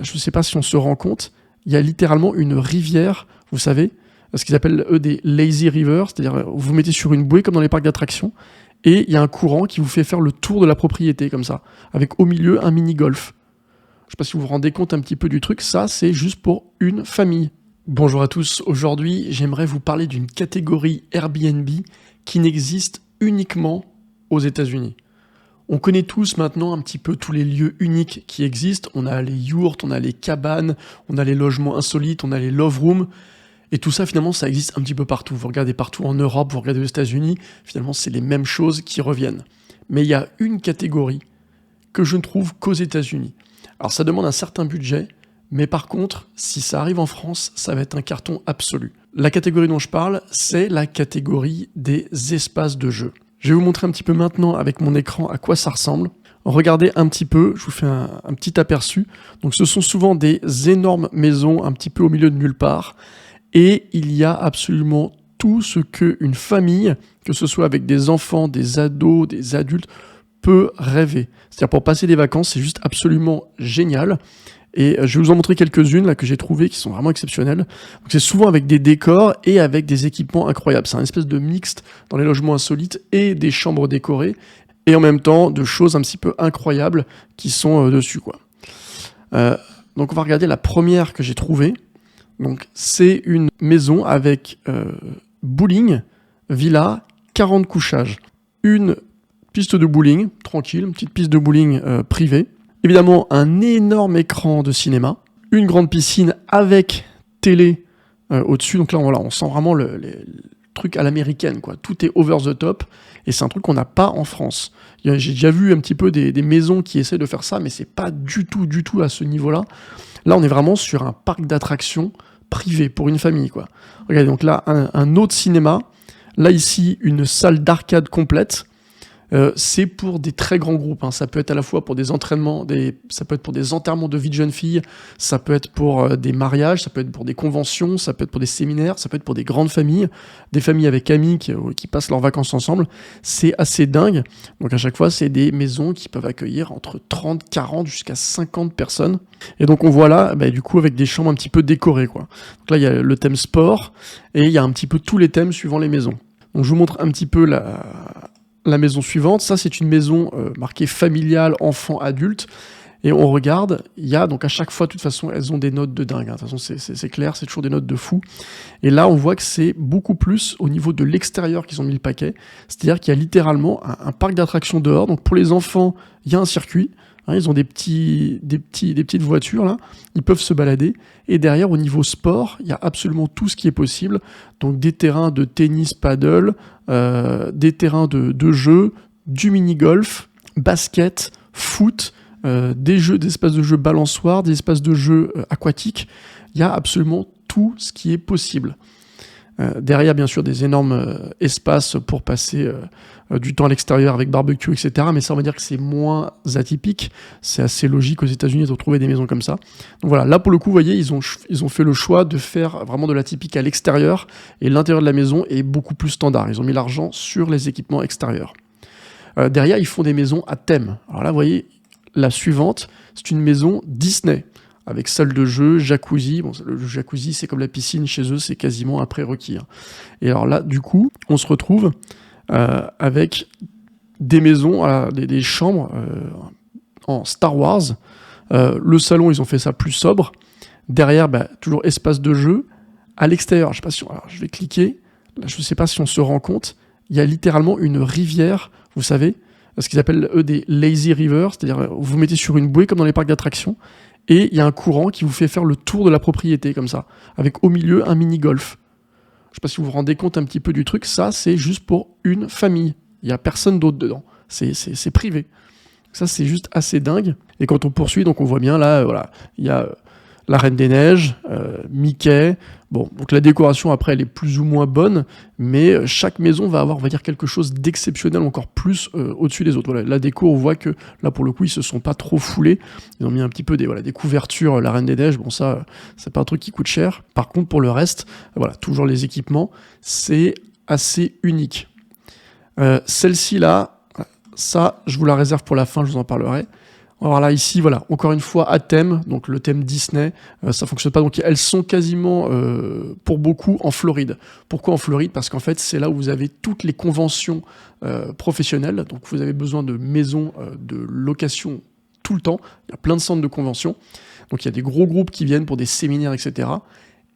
Là, je ne sais pas si on se rend compte, il y a littéralement une rivière, vous savez, ce qu'ils appellent eux des lazy rivers, c'est-à-dire vous vous mettez sur une bouée comme dans les parcs d'attractions, et il y a un courant qui vous fait faire le tour de la propriété comme ça, avec au milieu un mini-golf. Je ne sais pas si vous vous rendez compte un petit peu du truc, ça c'est juste pour une famille. Bonjour à tous, aujourd'hui j'aimerais vous parler d'une catégorie Airbnb qui n'existe uniquement aux États-Unis. On connaît tous maintenant un petit peu tous les lieux uniques qui existent, on a les yurts, on a les cabanes, on a les logements insolites, on a les love rooms, et tout ça finalement ça existe un petit peu partout. Vous regardez partout en Europe, vous regardez aux États-Unis, finalement c'est les mêmes choses qui reviennent. Mais il y a une catégorie que je ne trouve qu'aux États-Unis. Alors ça demande un certain budget, mais par contre, si ça arrive en France, ça va être un carton absolu. La catégorie dont je parle, c'est la catégorie des espaces de jeu. Je vais vous montrer un petit peu maintenant avec mon écran à quoi ça ressemble. Regardez un petit peu, je vous fais un petit aperçu. Donc ce sont souvent des énormes maisons un petit peu au milieu de nulle part. Et il y a absolument tout ce qu'une famille, que ce soit avec des enfants, des ados, des adultes, peut rêver. C'est-à-dire pour passer des vacances, c'est juste absolument génial. Et je vais vous en montrer quelques-unes là que j'ai trouvées qui sont vraiment exceptionnelles. Donc c'est souvent avec des décors et avec des équipements incroyables. C'est un espèce de mixte dans les logements insolites et des chambres décorées et en même temps de choses un petit peu incroyables qui sont dessus quoi. Donc on va regarder la première que j'ai trouvée. Donc c'est une maison avec bowling, villa, 40 couchages, une piste de bowling tranquille, une petite piste de bowling privée. Évidemment, un énorme écran de cinéma, une grande piscine avec télé au-dessus. Donc là, on sent vraiment le truc à l'américaine, quoi. Tout est over the top et c'est un truc qu'on n'a pas en France. J'ai déjà vu un petit peu des maisons qui essaient de faire ça, mais c'est pas du tout à ce niveau-là. Là, on est vraiment sur un parc d'attractions privé pour une famille, quoi. Regardez, donc là, un autre cinéma. Là, ici, une salle d'arcade complète. C'est pour des très grands groupes, hein. Ça peut être à la fois pour des entraînements, ça peut être pour des enterrements de vie de jeunes filles, ça peut être pour des mariages, ça peut être pour des conventions, ça peut être pour des séminaires, ça peut être pour des grandes familles, des familles avec amis qui passent leurs vacances ensemble. C'est assez dingue. Donc à chaque fois, c'est des maisons qui peuvent accueillir entre 30, 40 jusqu'à 50 personnes. Et donc on voit là, du coup, avec des chambres un petit peu décorées, quoi. Donc là, il y a le thème sport et il y a un petit peu tous les thèmes suivant les maisons. Donc je vous montre un petit peu la maison suivante. Ça, c'est une maison marquée familiale, enfant, adulte. Et on regarde, il y a donc à chaque fois, de toute façon, elles ont des notes de dingue. Hein. De toute façon, c'est clair, c'est toujours des notes de fou. Et là, on voit que c'est beaucoup plus au niveau de l'extérieur qu'ils ont mis le paquet. C'est-à-dire qu'il y a littéralement un parc d'attractions dehors. Donc pour les enfants, il y a un circuit. Hein, ils ont des petites voitures là, ils peuvent se balader. Et derrière, au niveau sport, il y a absolument tout ce qui est possible. Donc des terrains de tennis, paddle, des terrains de jeu, du mini-golf, basket, foot, des espaces de jeu balançoires, des espaces de jeu aquatiques. Il y a absolument tout ce qui est possible. Derrière, bien sûr, des énormes espaces pour passer du temps à l'extérieur avec barbecue, etc. Mais ça, on va dire que c'est moins atypique. C'est assez logique aux États-Unis de retrouver des maisons comme ça. Donc voilà, là, pour le coup, vous voyez, ils ont fait le choix de faire vraiment de l'atypique à l'extérieur. Et l'intérieur de la maison est beaucoup plus standard. Ils ont mis l'argent sur les équipements extérieurs. Derrière, ils font des maisons à thème. Alors là, vous voyez, la suivante, c'est une maison Disney. Avec salle de jeu, jacuzzi. Bon, le jacuzzi, c'est comme la piscine chez eux, c'est quasiment un prérequis. Hein. Et alors là, du coup, on se retrouve avec des maisons, des chambres en Star Wars. Le salon, ils ont fait ça plus sobre. Derrière, toujours espace de jeu. À l'extérieur, alors, je vais cliquer. Là, je ne sais pas si on se rend compte. Il y a littéralement une rivière, vous savez, ce qu'ils appellent eux des lazy rivers, c'est-à-dire vous vous mettez sur une bouée comme dans les parcs d'attractions. Et il y a un courant qui vous fait faire le tour de la propriété, comme ça, avec au milieu un mini-golf. Je ne sais pas si vous vous rendez compte un petit peu du truc, ça c'est juste pour une famille. Il n'y a personne d'autre dedans, c'est privé. Ça c'est juste assez dingue. Et quand on poursuit, donc on voit bien là, voilà, il y a la Reine des Neiges, Mickey. Bon, donc la décoration après elle est plus ou moins bonne, mais chaque maison va avoir, on va dire, quelque chose d'exceptionnel encore plus au-dessus des autres. Voilà, la déco, on voit que là pour le coup ils se sont pas trop foulés. Ils ont mis un petit peu des couvertures, la Reine des Neiges. Bon, ça c'est pas un truc qui coûte cher. Par contre pour le reste, voilà, toujours les équipements, c'est assez unique. Celle-ci là, ça je vous la réserve pour la fin, je vous en parlerai. Alors là, ici, voilà, encore une fois, à thème, donc le thème Disney, ça fonctionne pas. Donc elles sont quasiment, pour beaucoup, en Floride. Pourquoi en Floride? Parce qu'en fait, c'est là où vous avez toutes les conventions professionnelles. Donc vous avez besoin de maisons de location tout le temps. Il y a plein de centres de conventions. Donc il y a des gros groupes qui viennent pour des séminaires, etc.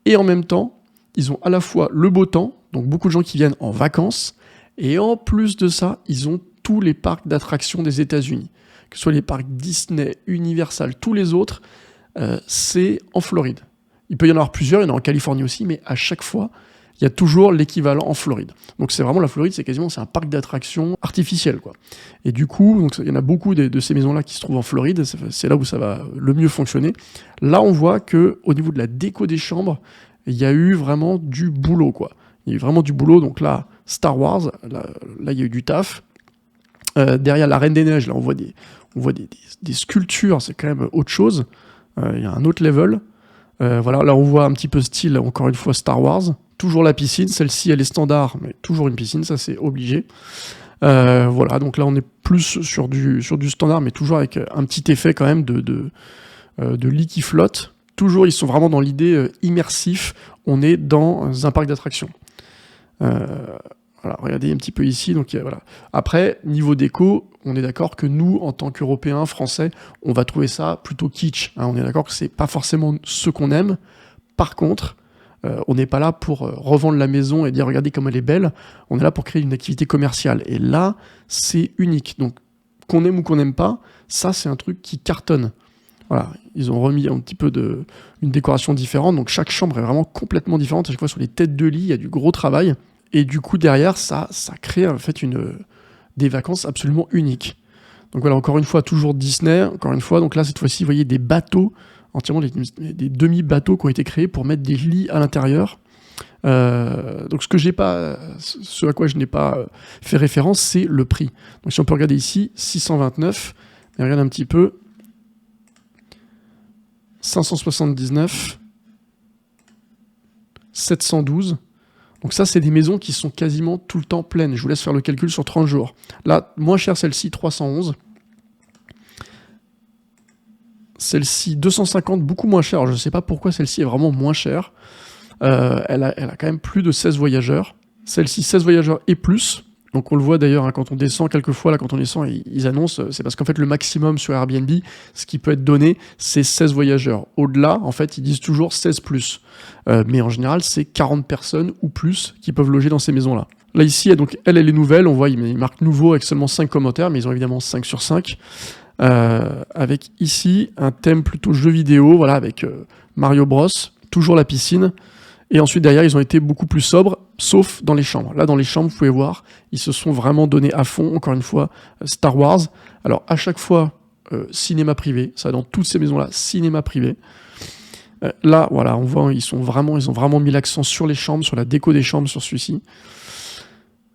Et en même temps, ils ont à la fois le beau temps, donc beaucoup de gens qui viennent en vacances, et en plus de ça, ils ont tous les parcs d'attractions des États-Unis. Que ce soit les parcs Disney, Universal, tous les autres, c'est en Floride. Il peut y en avoir plusieurs, il y en a en Californie aussi, mais à chaque fois, il y a toujours l'équivalent en Floride. Donc c'est vraiment la Floride, c'est un parc d'attractions artificiel, quoi. Et du coup, donc, il y en a beaucoup de ces maisons-là qui se trouvent en Floride, c'est là où ça va le mieux fonctionner. Là, on voit qu'au niveau de la déco des chambres, il y a eu vraiment du boulot, quoi. Il y a eu vraiment du boulot, donc là, Star Wars, là il y a eu du taf. Derrière la Reine des Neiges, là, on voit des sculptures, c'est quand même autre chose. Il y a un autre level. Voilà, là, on voit un petit peu style, encore une fois, Star Wars. Toujours la piscine, celle-ci, elle est standard, mais toujours une piscine, ça, c'est obligé. Voilà, donc là, on est plus sur du standard, mais toujours avec un petit effet quand même de lit qui flotte. Toujours, ils sont vraiment dans l'idée immersif. On est dans un parc d'attractions. Voilà, regardez un petit peu ici. Donc, voilà. Après, niveau déco, on est d'accord que nous, en tant qu'Européens, Français, on va trouver ça plutôt kitsch. Hein. On est d'accord que c'est pas forcément ce qu'on aime. Par contre, on n'est pas là pour revendre la maison et dire regardez comme elle est belle. On est là pour créer une activité commerciale. Et là, c'est unique. Donc, qu'on aime ou qu'on n'aime pas, ça, c'est un truc qui cartonne. Voilà, ils ont remis un petit peu une décoration différente. Donc, chaque chambre est vraiment complètement différente. À chaque fois, sur les têtes de lit, il y a du gros travail. Et du coup, derrière, ça crée en fait des vacances absolument uniques. Donc voilà, encore une fois, toujours Disney. Encore une fois, donc là, cette fois-ci, vous voyez des bateaux, entièrement des demi-bateaux qui ont été créés pour mettre des lits à l'intérieur. Donc ce à quoi je n'ai pas fait référence, c'est le prix. Donc si on peut regarder ici, 629, et regarde un petit peu, 579, 712. Donc ça, c'est des maisons qui sont quasiment tout le temps pleines. Je vous laisse faire le calcul sur 30 jours. Là, moins cher celle-ci, 311. Celle-ci, 250, beaucoup moins cher. Je ne sais pas pourquoi celle-ci est vraiment moins chère. Elle a quand même plus de 16 voyageurs. Celle-ci, 16 voyageurs et plus. Donc on le voit d'ailleurs, hein, quand on descend quelquefois, là quand on descend, ils annoncent, c'est parce qu'en fait le maximum sur Airbnb, ce qui peut être donné, c'est 16 voyageurs. Au-delà, en fait, ils disent toujours 16 plus. Mais en général, c'est 40 personnes ou plus qui peuvent loger dans ces maisons-là. Là ici, donc, elle est nouvelle, on voit, ils marquent nouveau avec seulement 5 commentaires, mais ils ont évidemment 5 sur 5. Avec ici un thème plutôt jeu vidéo, voilà, avec Mario Bros, toujours la piscine. Et ensuite, derrière, ils ont été beaucoup plus sobres, sauf dans les chambres. Là, dans les chambres, vous pouvez voir, ils se sont vraiment donnés à fond, encore une fois, Star Wars. Alors, à chaque fois, cinéma privé. Ça, dans toutes ces maisons-là, cinéma privé. Là, voilà, on voit, ils ont vraiment mis l'accent sur les chambres, sur la déco des chambres, sur celui-ci.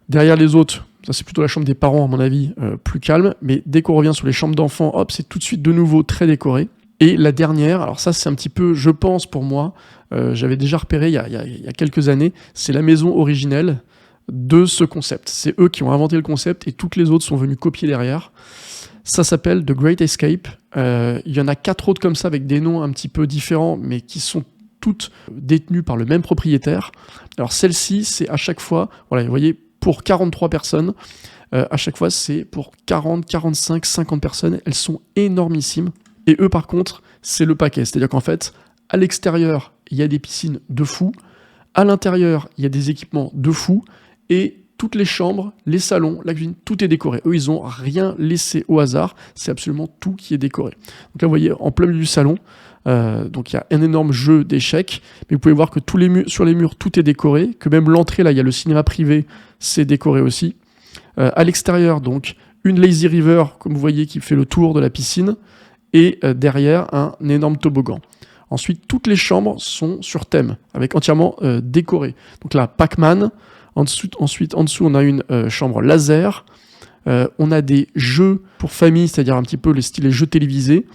Derrière les autres, ça, c'est plutôt la chambre des parents, à mon avis, plus calme. Mais dès qu'on revient sur les chambres d'enfants, hop, c'est tout de suite de nouveau très décoré. Et la dernière, alors ça c'est un petit peu, je pense pour moi, j'avais déjà repéré il y a quelques années, c'est la maison originelle de ce concept. C'est eux qui ont inventé le concept et toutes les autres sont venues copier derrière. Ça s'appelle The Great Escape. Il y en a 4 autres comme ça avec des noms un petit peu différents, mais qui sont toutes détenues par le même propriétaire. Alors celle-ci, c'est à chaque fois, voilà, vous voyez, pour 43 personnes, à chaque fois c'est pour 40, 45, 50 personnes. Elles sont énormissimes. Et eux, par contre, c'est le paquet. C'est-à-dire qu'en fait, à l'extérieur, il y a des piscines de fou. À l'intérieur, il y a des équipements de fou. Et toutes les chambres, les salons, la cuisine, tout est décoré. Eux, ils n'ont rien laissé au hasard. C'est absolument tout qui est décoré. Donc là, vous voyez, en plein milieu du salon, donc il y a un énorme jeu d'échecs. Mais vous pouvez voir que sur les murs, tout est décoré. Que même l'entrée, là, il y a le cinéma privé, c'est décoré aussi. À l'extérieur, donc, une lazy river, comme vous voyez, qui fait le tour de la piscine. Et derrière, un énorme toboggan. Ensuite, toutes les chambres sont sur thème, avec entièrement décorées. Donc là, Pac-Man. Ensuite, en dessous, on a une chambre laser. On a des jeux pour famille, c'est-à-dire un petit peu les jeux télévisés.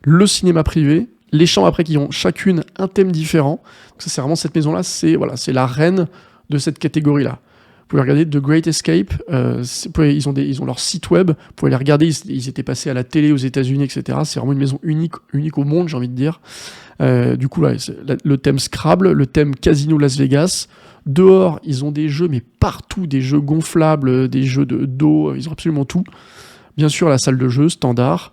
Le cinéma privé. Les chambres après qui ont chacune un thème différent. Donc ça, c'est vraiment cette maison-là, c'est la reine de cette catégorie-là. Vous pouvez regarder The Great Escape. Ils ont leur site web. Vous pouvez les regarder. Ils étaient passés à la télé aux États-Unis, etc. C'est vraiment une maison unique au monde, j'ai envie de dire. Du coup, là, le thème Scrabble, le thème Casino Las Vegas. Dehors, ils ont des jeux, mais partout, des jeux gonflables, des jeux d'eau, ils ont absolument tout. Bien sûr, la salle de jeu, standard.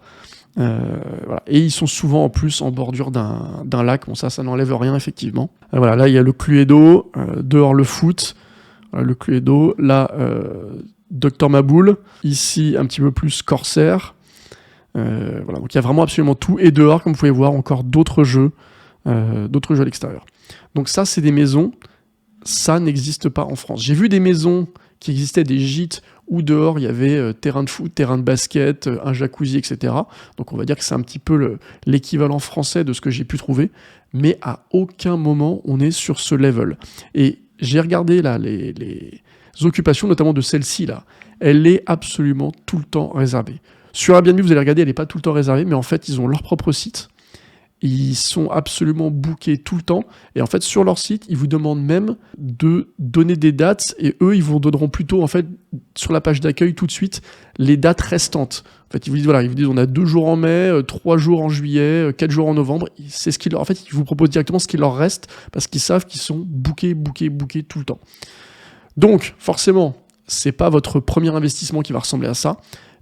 Voilà. Et ils sont souvent en plus en bordure d'un lac. Bon, ça n'enlève rien, effectivement. Voilà, là, il y a le Cluedo, dehors le foot, voilà, le Cluedo. Là, Dr Maboul. Ici, un petit peu plus Corsair. Voilà, donc il y a vraiment absolument tout. Et dehors, comme vous pouvez voir, encore d'autres jeux à l'extérieur. Donc ça, c'est des maisons. Ça n'existe pas en France. J'ai vu des maisons qui existaient, des gîtes, où dehors il y avait terrain de foot, terrain de basket, un jacuzzi, etc. Donc on va dire que c'est un petit peu l'équivalent français de ce que j'ai pu trouver, mais à aucun moment on est sur ce level. Et j'ai regardé là les occupations, notamment de celle-ci là, elle est absolument tout le temps réservée. Sur Airbnb, vous allez regarder, elle n'est pas tout le temps réservée, mais en fait ils ont leur propre site. Ils sont absolument bookés tout le temps. Et en fait, sur leur site, ils vous demandent même de donner des dates. Et eux, ils vous donneront plutôt, en fait, sur la page d'accueil, tout de suite, les dates restantes. En fait, ils vous disent, on a 2 jours en mai, 3 jours en juillet, 4 jours en novembre. C'est en fait, ils vous proposent directement ce qu'il leur reste parce qu'ils savent qu'ils sont bookés tout le temps. Donc, forcément, c'est pas votre premier investissement qui va ressembler à ça.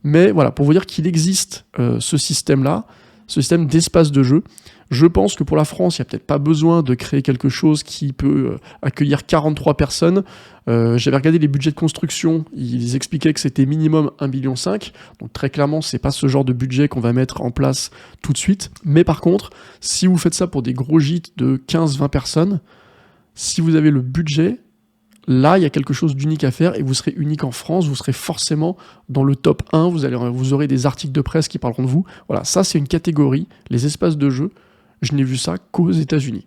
Mais voilà, pour vous dire qu'il existe ce système-là, ce système d'espace de jeu. Je pense que pour la France, il n'y a peut-être pas besoin de créer quelque chose qui peut accueillir 43 personnes. J'avais regardé les budgets de construction, ils expliquaient que c'était minimum 1,5 million. Donc très clairement, c'est pas ce genre de budget qu'on va mettre en place tout de suite. Mais par contre, si vous faites ça pour des gros gîtes de 15-20 personnes, si vous avez le budget, là, il y a quelque chose d'unique à faire et vous serez unique en France, vous serez forcément dans le top 1, vous aurez des articles de presse qui parleront de vous. Voilà, ça c'est une catégorie, les espaces de jeu, je n'ai vu ça qu'aux États-Unis.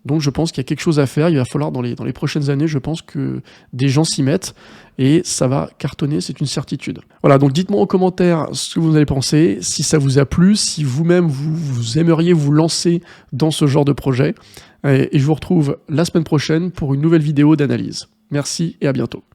Donc je pense qu'il y a quelque chose à faire, il va falloir dans les prochaines années, je pense que des gens s'y mettent et ça va cartonner, c'est une certitude. Voilà, donc dites-moi en commentaire ce que vous en avez pensé, si ça vous a plu, si vous-même vous aimeriez vous lancer dans ce genre de projet. Et je vous retrouve la semaine prochaine pour une nouvelle vidéo d'analyse. Merci et à bientôt.